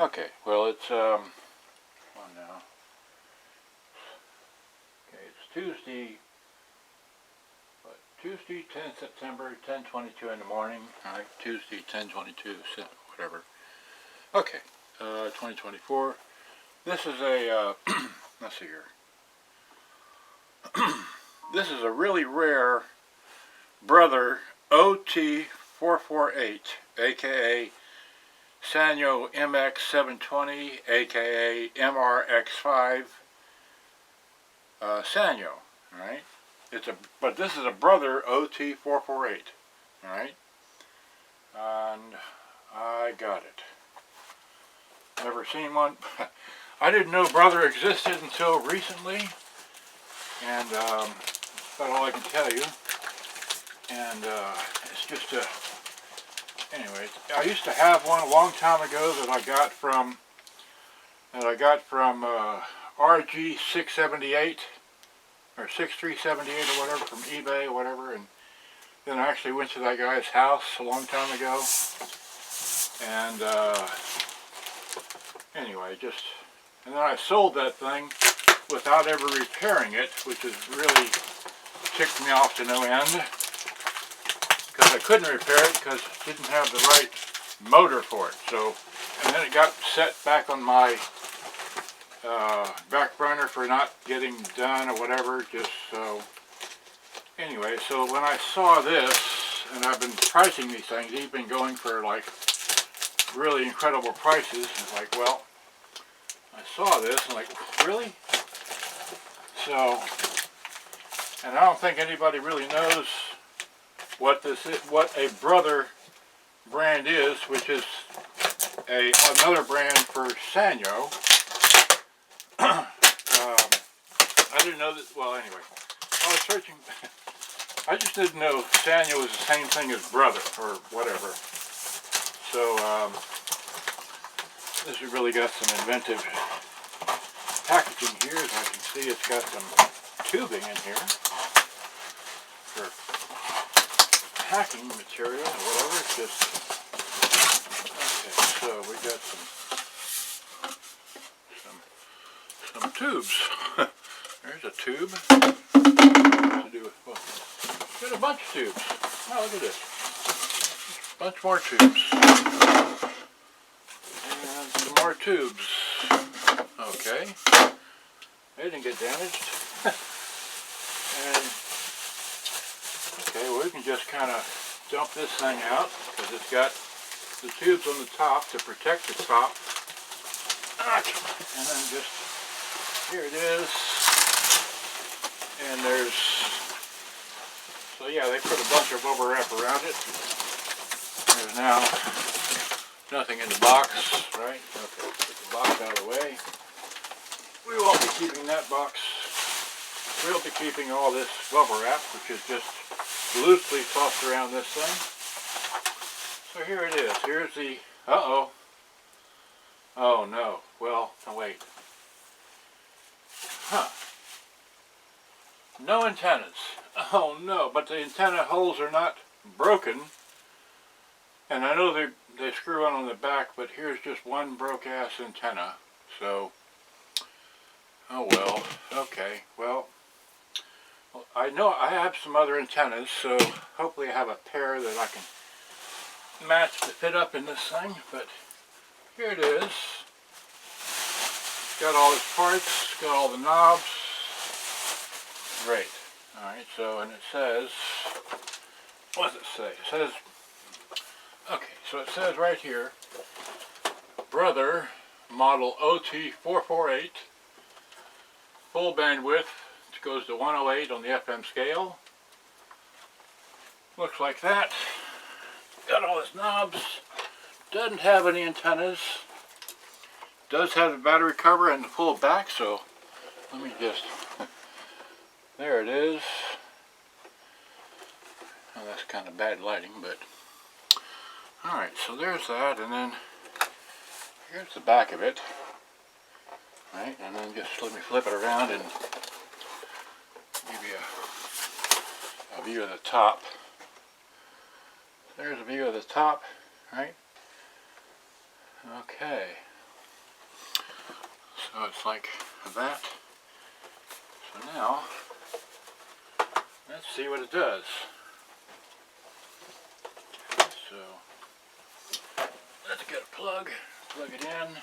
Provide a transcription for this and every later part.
Okay, well it's come on now. Okay, it's Tuesday. What? Tuesday, 10 September, 10:22 in the morning. All right, Tuesday, 10:22, whatever. Okay, 2024. This is a let's see here. This is a really rare brother OT-448, aka Sanyo M-X720, aka MR-X5 Sanyo. All right, but this is a brother OT-448. All right, and I got it. Never seen one. I didn't know brother existed until recently, and that's all I can tell you. And it's just a. Anyway, I used to have one a long time ago that I got from RG678 or 6378 or whatever from eBay or whatever, and then I actually went to that guy's house a long time ago, and anyway, and then I sold that thing without ever repairing it, which has really ticked me off to no end. Because I couldn't repair it because it didn't have the right motor for it. So, and then it got set back on my back burner for not getting done or whatever. Just so. Anyway, so when I saw this, and I've been pricing these things, they've been going for like really incredible prices. It's like, well, I saw this and like, really? So, and I don't think anybody really knows what this is, what a brother brand is, which is another brand for Sanyo. I didn't know that. Well, anyway, I was searching. I just didn't know Sanyo was the same thing as brother or whatever. So this has really got some inventive packaging here. As I can see, it's got some tubing in here for packing material or whatever. It's just okay. So we got some tubes. There's a tube. To do with, well, got a bunch of tubes. Oh, look at this. A bunch more tubes. And some more tubes. Okay. They didn't get damaged. And okay, well, we can just kind of dump this thing out because it's got the tubes on the top to protect the top. And then just, here it is. And there's, so yeah, they put a bunch of bubble wrap around it. There's now nothing in the box, right? Okay, put the box out of the way. We won't be keeping that box. We'll be keeping all this bubble wrap, which is just loosely tossed around this thing. So here it is. Here's the, uh-oh. Oh no. Well, no, wait. Huh. No antennas. Oh no, but the antenna holes are not broken. And I know they screw on the back, but here's just one broke-ass antenna. So, oh well. Okay, well, I know I have some other antennas, so hopefully I have a pair that I can match to fit up in this thing, but here it is. Got all its parts, got all the knobs. Great. Alright, so, and it says, what does it say? It says, okay, so it says right here, brother model OT-448, full bandwidth, it goes to 108 on the FM scale. Looks like that. Got all its knobs. Doesn't have any antennas. Does have the battery cover and the full back, so let me just, there it is. Oh, that's kind of bad lighting, but alright, so there's that, and then here's the back of it. Right, and then just let me flip it around and give you a view of the top. There's a view of the top, right? Okay, So it's like that. So now, let's see what it does. So, let's get a plug it in.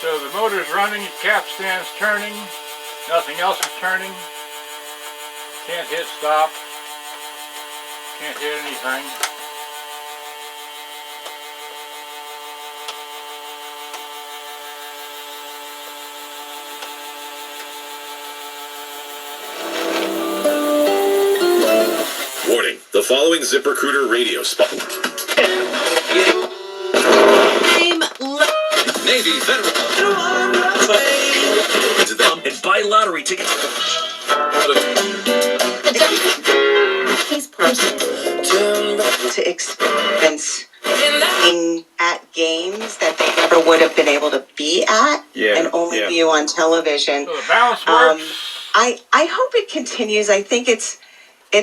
So the motor's running, the cap stand's turning, nothing else is turning. Can't hit stop, can't hit anything. Warning, the following ZipRecruiter radio spot. Navy Federal. And buy lottery tickets. His person to experience being at games that they never would have been able to be at and only view on television. So the balance works. I hope it continues. I think it's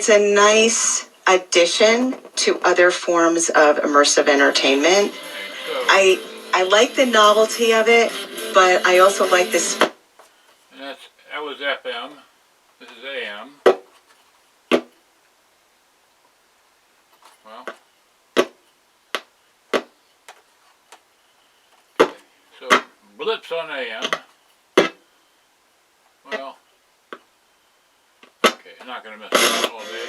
a nice addition to other forms of immersive entertainment. I like the novelty of it, but I also like this. And that was FM. This is AM. Well, okay. So blips on AM. Well, okay, I'm not going to mess with it all day.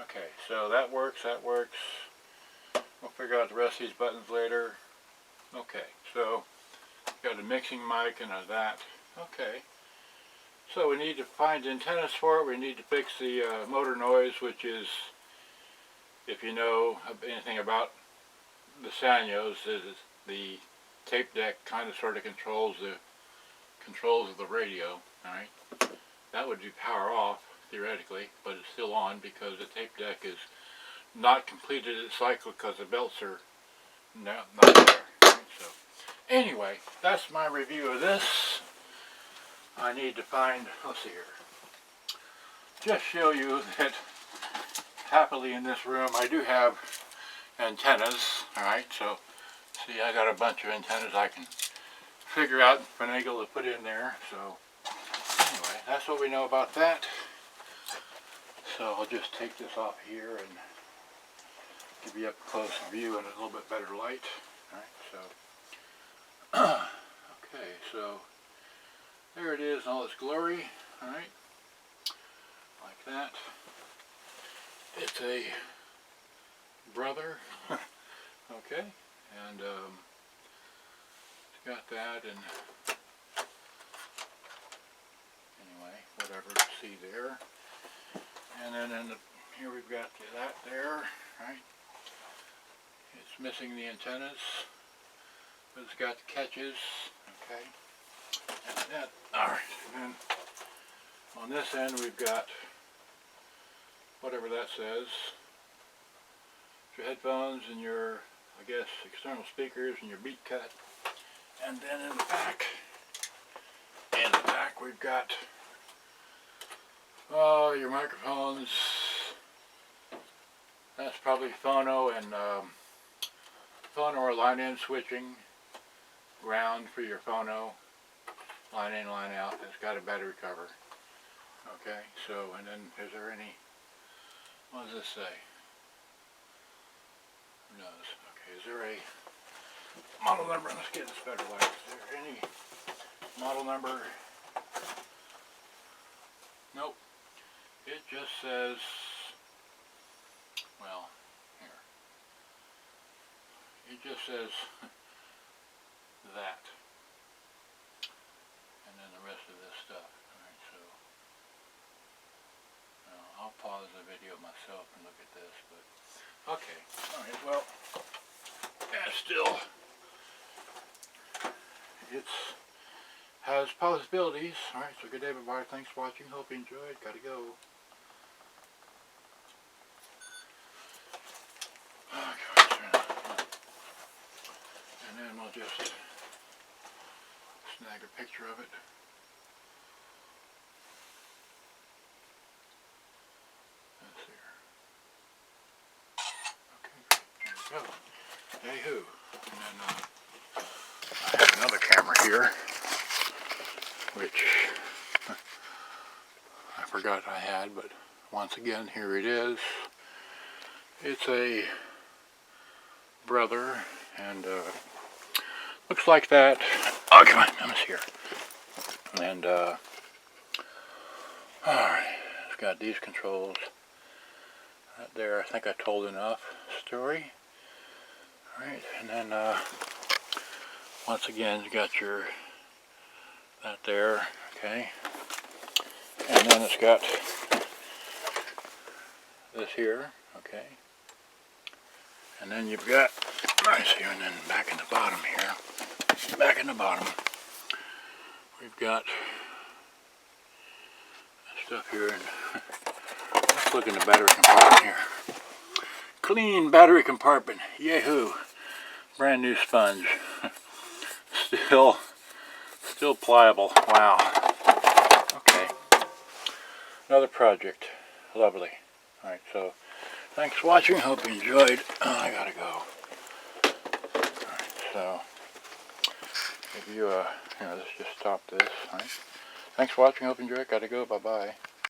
Okay, so that works, We'll figure out the rest of these buttons later. Okay, so got a mixing mic and that. Okay, so we need to find antennas for it. We need to fix the motor noise, which is, if you know anything about the Sanyos, is the tape deck kind of sort of controls of the radio. All right, that would be power off theoretically, but it's still on because the tape deck is not completed its cycle because the belts are not there. Right? So anyway, that's my review of this. I need to find, let's see here, just show you that happily in this room I do have antennas. Alright, so see, I got a bunch of antennas I can figure out and finagle to put in there. So anyway, that's what we know about that. So I'll just take this off here and give you up close view in a little bit better light. Alright, so okay, so there it is in all its glory. Alright, like that. It's a brother. Okay, and it's got that, and anyway, whatever you see there. And then here we've got that there, right? It's missing the antennas, but it's got the catches, okay? And that, alright, and then on this end we've got whatever that says. Your headphones and your, I guess, external speakers and your beat cut. And then in the back we've got your microphones. That's probably phono and phono or line-in switching, ground for your phono, line-in, line-out. It's got a battery cover. Okay, so, and then is there any, what does this say? Who knows? Okay, is there a model number? Let's get this better light. Is there any model number? Nope. It just says, well, here. It just says that. And then the rest of this stuff. Alright, so I'll pause the video myself and look at this, but okay. Alright, well, yeah, still, it has possibilities. Alright, so good day, bye-bye. Thanks for watching. Hope you enjoyed. Gotta go. Okay, snag a picture of it. That's here. Okay, great. There we go. Yay-hoo. And then I have another camera here, which I forgot I had, but once again, here it is. It's a Brother, and looks like that. Oh, come on, I'm here. And alright, it's got these controls right there. I think I told enough story. Alright, and then once again, you got your that there, okay. And then it's got this here, okay. And then you've got, I see, and then back in the bottom here, we've got stuff here, and let's look in the battery compartment here. Clean battery compartment, yahoo! Brand new sponge, still pliable. Wow. Okay, another project, lovely. All right, so. Thanks for watching. Hope you enjoyed. Oh, I gotta go. Alright, so if you let's just stop this. Alright. Thanks for watching. Hope you enjoyed. Gotta go. Bye bye.